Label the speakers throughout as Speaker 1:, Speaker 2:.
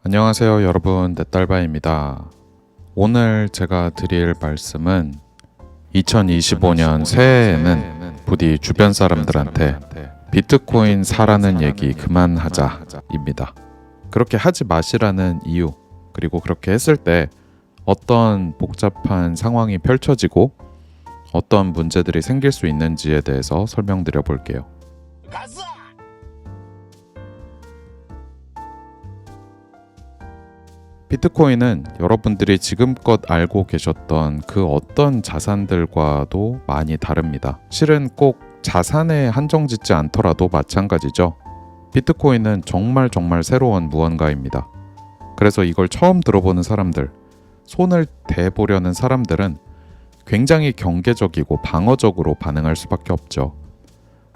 Speaker 1: 안녕하세요 여러분, 넷달바입니다. 오늘 제가 드릴 말씀은 2025년 새해에는 부디 주변 사람들한테 비트코인 사라는 얘기 그만하자 입니다. 그렇게 하지 마시라는 이유, 그리고 그렇게 했을 때 어떤 복잡한 상황이 펼쳐지고 어떤 문제들이 생길 수 있는지에 대해서 설명드려 볼게요. 비트코인은 여러분들이 지금껏 알고 계셨던 그 어떤 자산들과도 많이 다릅니다. 실은 꼭 자산에 한정짓지 않더라도 마찬가지죠. 비트코인은 정말 새로운 무언가입니다. 그래서 이걸 처음 들어보는 사람들, 손을 대보려는 사람들은 굉장히 경계적이고 방어적으로 반응할 수밖에 없죠.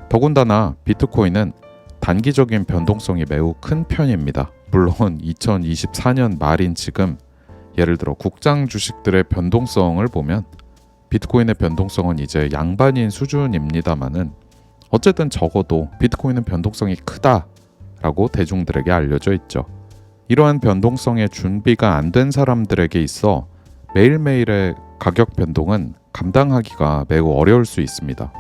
Speaker 1: 더군다나 비트코인은 단기적인 변동성이 매우 큰 편입니다. 물론 2024년 말인 지금 예를 들어 국장 주식들의 변동성을 보면 비트코인의 변동성은 이제 양반인 수준입니다만은 어쨌든 적어도 비트코인은 변동성이 크다라고 대중들에게 알려져 있죠. 이러한 변동성에 준비가 안 된 사람들에게 있어 매일매일의 가격 변동은 감당하기가 매우 어려울 수 있습니다.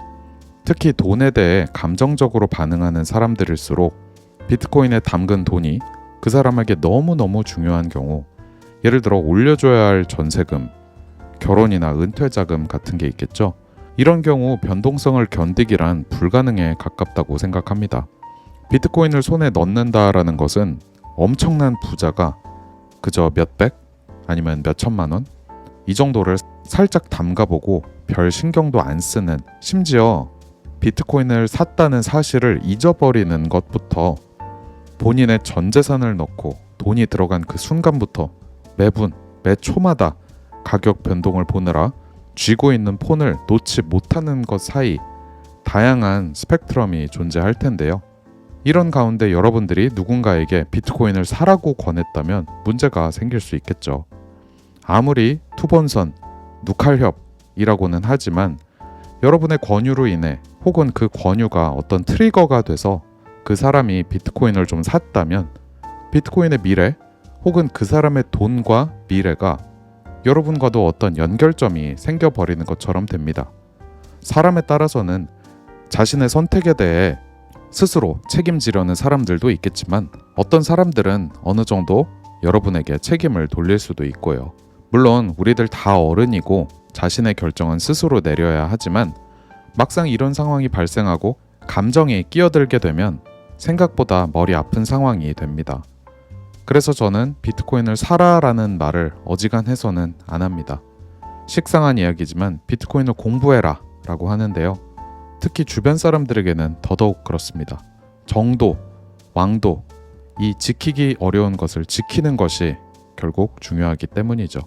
Speaker 1: 특히 돈에 대해 감정적으로 반응하는 사람들일수록 비트코인에 담근 돈이 그 사람에게 너무너무 중요한 경우, 예를 들어 올려줘야 할 전세금, 결혼이나 은퇴자금 같은 게 있겠죠. 이런 경우 변동성을 견디기란 불가능에 가깝다고 생각합니다. 비트코인을 손에 넣는다라는 것은 엄청난 부자가 그저 몇백 아니면 몇천만 원 이 정도를 살짝 담가보고 별 신경도 안 쓰는, 심지어 비트코인을 샀다는 사실을 잊어버리는 것부터 본인의 전 재산을 넣고 돈이 들어간 그 순간부터 매분, 매 초마다 가격 변동을 보느라 쥐고 있는 폰을 놓지 못하는 것 사이 다양한 스펙트럼이 존재할 텐데요. 이런 가운데 여러분들이 누군가에게 비트코인을 사라고 권했다면 문제가 생길 수 있겠죠. 아무리 투번선, 누칼협이라고는 하지만 여러분의 권유로 인해 혹은 그 권유가 어떤 트리거가 돼서 그 사람이 비트코인을 좀 샀다면 비트코인의 미래 혹은 그 사람의 돈과 미래가 여러분과도 어떤 연결점이 생겨버리는 것처럼 됩니다. 사람에 따라서는 자신의 선택에 대해 스스로 책임지려는 사람들도 있겠지만 어떤 사람들은 어느 정도 여러분에게 책임을 돌릴 수도 있고요. 물론 우리들 다 어른이고 자신의 결정은 스스로 내려야 하지만 막상 이런 상황이 발생하고 감정이 끼어들게 되면 생각보다 머리 아픈 상황이 됩니다. 그래서 저는 비트코인을 사라라는 말을 어지간해서는 안 합니다. 식상한 이야기지만 비트코인을 공부해라 라고 하는데요. 특히 주변 사람들에게는 더더욱 그렇습니다. 정도, 왕도, 이 지키기 어려운 것을 지키는 것이 결국 중요하기 때문이죠.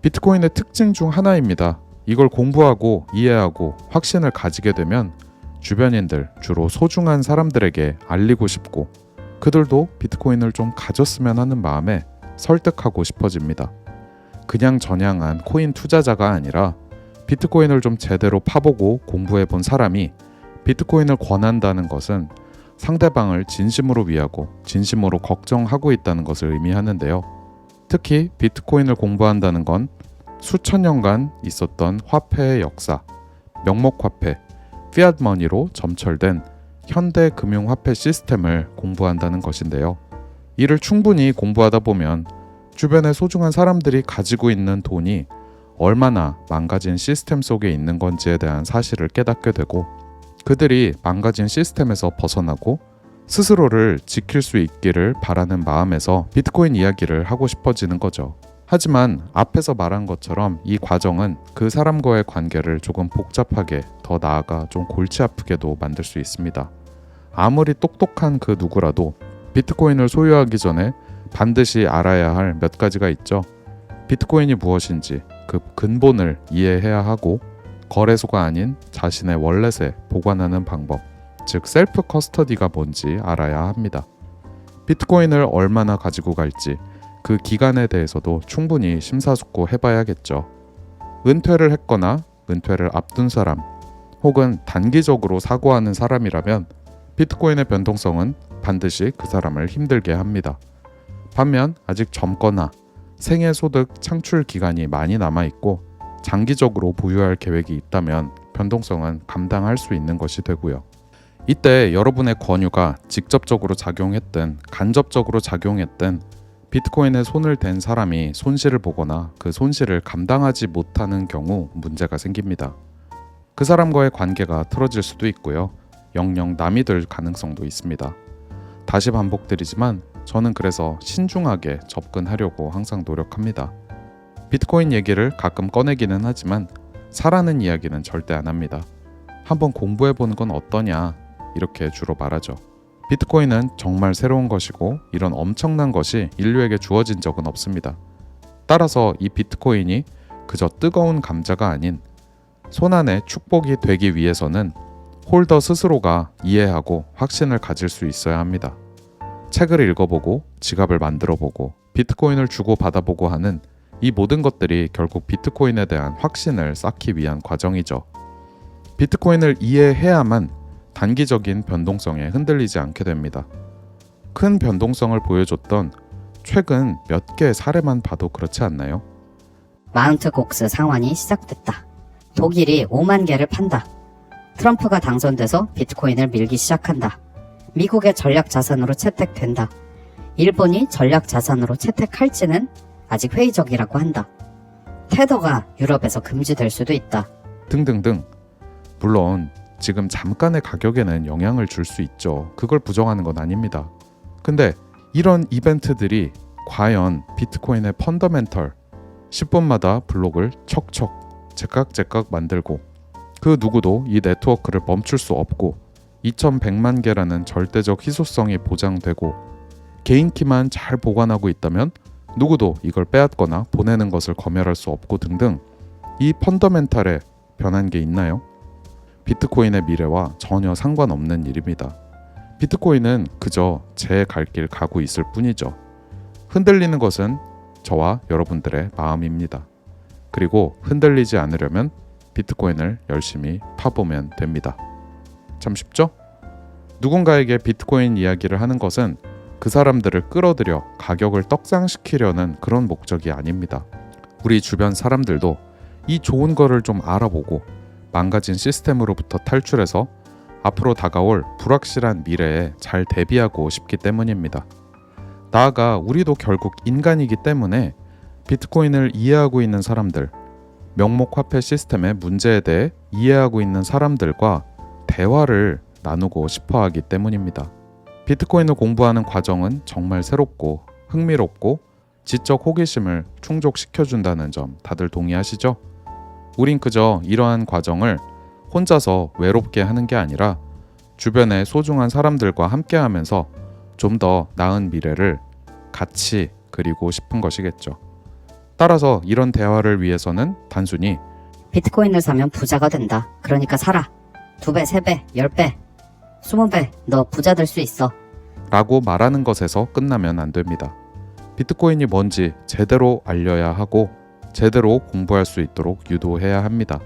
Speaker 1: 비트코인의 특징 중 하나입니다. 이걸 공부하고 이해하고 확신을 가지게 되면 주변인들, 주로 소중한 사람들에게 알리고 싶고 그들도 비트코인을 좀 가졌으면 하는 마음에 설득하고 싶어집니다. 그냥 전향한 코인 투자자가 아니라 비트코인을 좀 제대로 파보고 공부해본 사람이 비트코인을 권한다는 것은 상대방을 진심으로 위하고 진심으로 걱정하고 있다는 것을 의미하는데요. 특히 비트코인을 공부한다는 건 수천 년간 있었던 화폐의 역사, 명목화폐, 피앗머니로 점철된 현대 금융화폐 시스템을 공부한다는 것인데요. 이를 충분히 공부하다 보면 주변의 소중한 사람들이 가지고 있는 돈이 얼마나 망가진 시스템 속에 있는 건지에 대한 사실을 깨닫게 되고 그들이 망가진 시스템에서 벗어나고 스스로를 지킬 수 있기를 바라는 마음에서 비트코인 이야기를 하고 싶어지는 거죠. 하지만 앞에서 말한 것처럼 이 과정은 그 사람과의 관계를 조금 복잡하게, 더 나아가 좀 골치 아프게도 만들 수 있습니다. 아무리 똑똑한 그 누구라도 비트코인을 소유하기 전에 반드시 알아야 할 몇 가지가 있죠. 비트코인이 무엇인지 그 근본을 이해해야 하고 거래소가 아닌 자신의 월렛에 보관하는 방법, 즉 셀프 커스터디가 뭔지 알아야 합니다. 비트코인을 얼마나 가지고 갈지 그 기간에 대해서도 충분히 심사숙고해봐야겠죠. 은퇴를 했거나 은퇴를 앞둔 사람 혹은 단기적으로 사고하는 사람이라면 비트코인의 변동성은 반드시 그 사람을 힘들게 합니다. 반면 아직 젊거나 생애소득 창출 기간이 많이 남아있고 장기적으로 보유할 계획이 있다면 변동성은 감당할 수 있는 것이 되고요. 이때 여러분의 권유가 직접적으로 작용했든 간접적으로 작용했든 비트코인에 손을 댄 사람이 손실을 보거나 그 손실을 감당하지 못하는 경우 문제가 생깁니다. 그 사람과의 관계가 틀어질 수도 있고요. 영영 남이 될 가능성도 있습니다. 다시 반복드리지만 저는 그래서 신중하게 접근하려고 항상 노력합니다. 비트코인 얘기를 가끔 꺼내기는 하지만 사라는 이야기는 절대 안 합니다. 한번 공부해보는 건 어떠냐 이렇게 주로 말하죠. 비트코인은 정말 새로운 것이고 이런 엄청난 것이 인류에게 주어진 적은 없습니다. 따라서 이 비트코인이 그저 뜨거운 감자가 아닌 손안의 축복이 되기 위해서는 홀더 스스로가 이해하고 확신을 가질 수 있어야 합니다. 책을 읽어보고 지갑을 만들어보고 비트코인을 주고 받아보고 하는 이 모든 것들이 결국 비트코인에 대한 확신을 쌓기 위한 과정이죠. 비트코인을 이해해야만 단기적인 변동성에 흔들리지 않게 됩니다. 큰 변동성을 보여줬던 최근 몇 개의 사례만 봐도 그렇지 않나요?
Speaker 2: 마운트 곡스 상환이 시작됐다. 독일이 5만 개를 판다. 트럼프가 당선돼서 비트코인을 밀기 시작한다. 미국의 전략 자산으로 채택된다. 일본이 전략 자산으로 채택할지는 아직 회의적이라고 한다. 테더가 유럽에서 금지될 수도 있다. 등등등.
Speaker 1: 물론 지금 잠깐의 가격에는 영향을 줄 수 있죠. 그걸 부정하는 건 아닙니다. 근데 이런 이벤트들이 과연 비트코인의 펀더멘털 10분마다 블록을 척척 제깍제깍 만들고 그 누구도 이 네트워크를 멈출 수 없고 2100만 개라는 절대적 희소성이 보장되고 개인 키만 잘 보관하고 있다면 누구도 이걸 빼앗거나 보내는 것을 검열할 수 없고 등등 이 펀더멘털에 변한 게 있나요? 비트코인의 미래와 전혀 상관없는 일입니다. 비트코인은 그저 제 갈 길 가고 있을 뿐이죠. 흔들리는 것은 저와 여러분들의 마음입니다. 그리고 흔들리지 않으려면 비트코인을 열심히 파보면 됩니다. 참 쉽죠? 누군가에게 비트코인 이야기를 하는 것은 그 사람들을 끌어들여 가격을 떡상시키려는 그런 목적이 아닙니다. 우리 주변 사람들도 이 좋은 거를 좀 알아보고 망가진 시스템으로부터 탈출해서 앞으로 다가올 불확실한 미래에 잘 대비하고 싶기 때문입니다. 나아가 우리도 결국 인간이기 때문에 비트코인을 이해하고 있는 사람들, 명목화폐 시스템의 문제에 대해 이해하고 있는 사람들과 대화를 나누고 싶어 하기 때문입니다. 비트코인을 공부하는 과정은 정말 새롭고 흥미롭고 지적 호기심을 충족시켜준다는 점 다들 동의하시죠? 우린 그저 이러한 과정을 혼자서 외롭게 하는 게 아니라 주변의 소중한 사람들과 함께 하면서 좀 더 나은 미래를 같이 그리고 싶은 것이겠죠. 따라서 이런 대화를 위해서는 단순히
Speaker 2: 비트코인을 사면 부자가 된다. 그러니까 사라. 2배, 3배, 10배, 20배 너 부자 될 수 있어.
Speaker 1: 라고 말하는 것에서 끝나면 안 됩니다. 비트코인이 뭔지 제대로 알려야 하고 제대로 공부할 수 있도록 유도해야 합니다.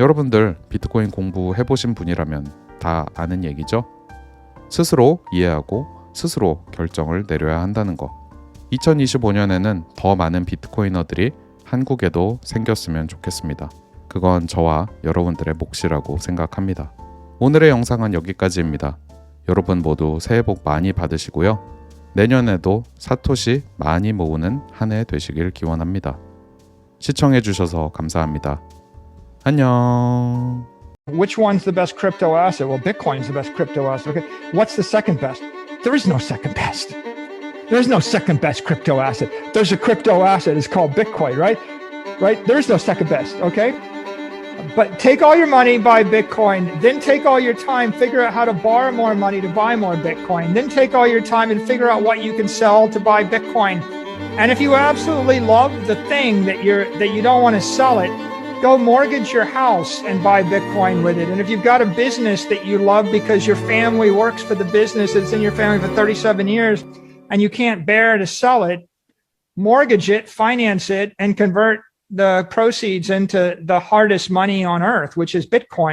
Speaker 1: 여러분들 비트코인 공부해보신 분이라면 다 아는 얘기죠? 스스로 이해하고 스스로 결정을 내려야 한다는 거. 2025년에는 더 많은 비트코이너들이 한국에도 생겼으면 좋겠습니다. 그건 저와 여러분들의 몫이라고 생각합니다. 오늘의 영상은 여기까지입니다. 여러분 모두 새해 복 많이 받으시고요. 내년에도 사토시 많이 모으는 한 해 되시길 기원합니다. 시청해주셔서 감사합니다. 안녕.
Speaker 3: Which one's the best crypto asset? Well, Bitcoin's the best crypto asset. Okay. What's the second best? There is no second best. There's no second best crypto asset. There's a crypto asset. It's called Bitcoin, right? Right? There's no second best. Okay. But take all your money, buy Bitcoin. Then take all your time, figure out how to borrow more money to buy more Bitcoin. Then take all your time and figure out what you can sell to buy Bitcoin. And if you absolutely love the thing that you don't want to sell it, go mortgage your house and buy Bitcoin with it. And if you've got a business that you love because your family works for the business that's in your family for 37 years and you can't bear to sell it, mortgage it, finance it, and convert the proceeds into the hardest money on earth, which is Bitcoin.